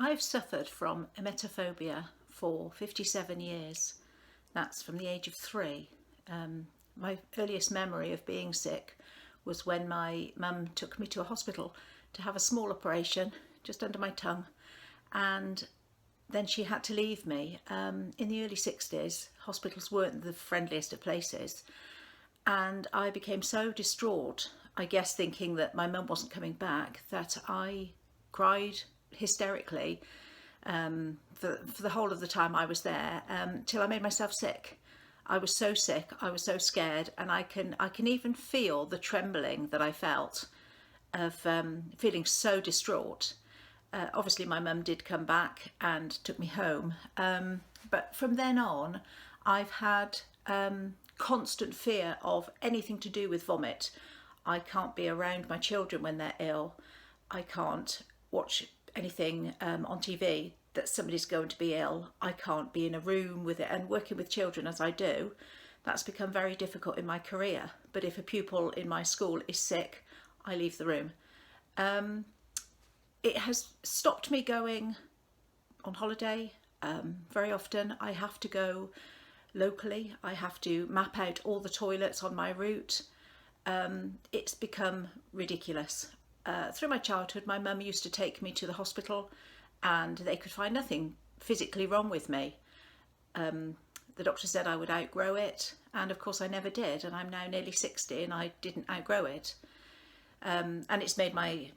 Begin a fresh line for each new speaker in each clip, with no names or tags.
I've suffered from emetophobia for 57 years. That's from the age of 3. My earliest memory of being sick was when my mum took me to a hospital to have a small operation just under my tongue, and then she had to leave me. In the early 60s, hospitals weren't the friendliest of places, and I became so distraught, I guess thinking that my mum wasn't coming back, that I cried hysterically for the whole of the time I was there, till I made myself sick. I was so sick, I was so scared, and I can even feel the trembling that I felt of feeling so distraught. Obviously my mum did come back and took me home, but from then on I've had constant fear of anything to do with vomit. I can't be around my children when they're ill. I can't watch anything on TV that somebody's going to be ill. I can't be in a room with it, and working with children as I do, that's become very difficult in my career. But if a pupil in my school is sick, I leave the room. It has stopped me going on holiday. Very often I have to go locally. I have to map out all the toilets on my route. It's become ridiculous. Through my childhood, my mum used to take me to the hospital and they could find nothing physically wrong with me. The doctor said I would outgrow it, and of course I never did, and I'm now nearly 60 and I didn't outgrow it. And it's made my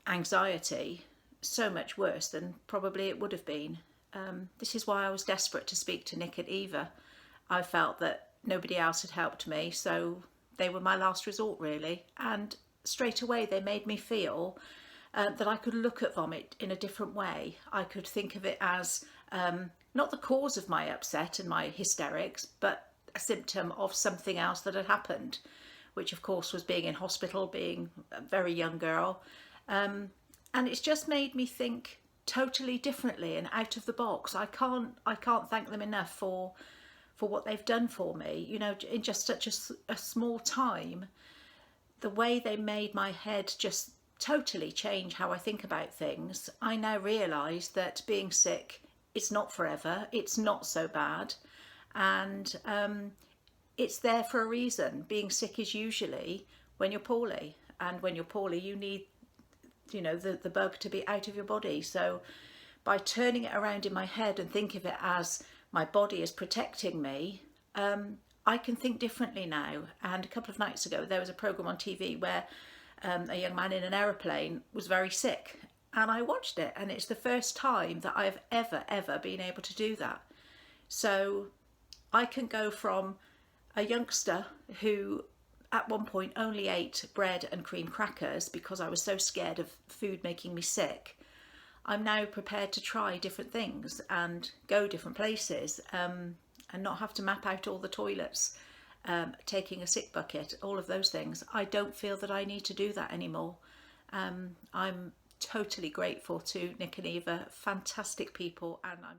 anxiety so much worse than probably it would have been. This is why I was desperate to speak to Nik and Eva. I felt that nobody else had helped me, so they were my last resort really, and straight away they made me feel that I could look at vomit in a different way. I could think of it as not the cause of my upset and my hysterics, but a symptom of something else that had happened, which of course was being in hospital, being a very young girl. And it's just made me think totally differently and out of the box. I can't thank them enough for what they've done for me. You know, in just such a small time, the way they made my head just totally change how I think about things. I now realise that being sick is not forever. It's not so bad, and it's there for a reason. Being sick is usually when you're poorly, and when you're poorly you need, you know, the bug to be out of your body. So by turning it around in my head and think of it as my body is protecting me, I can think differently now. And a couple of nights ago there was a programme on TV where a young man in an aeroplane was very sick, and I watched it, and it's the first time that I've ever been able to do that. So I can go from a youngster who at one point only ate bread and cream crackers because I was so scared of food making me sick. I'm now prepared to try different things and go different places, and not have to map out all the toilets, taking a sick bucket, all of those things. I don't feel that I need to do that anymore. I'm totally grateful to Nik and Eva, fantastic people, and I'm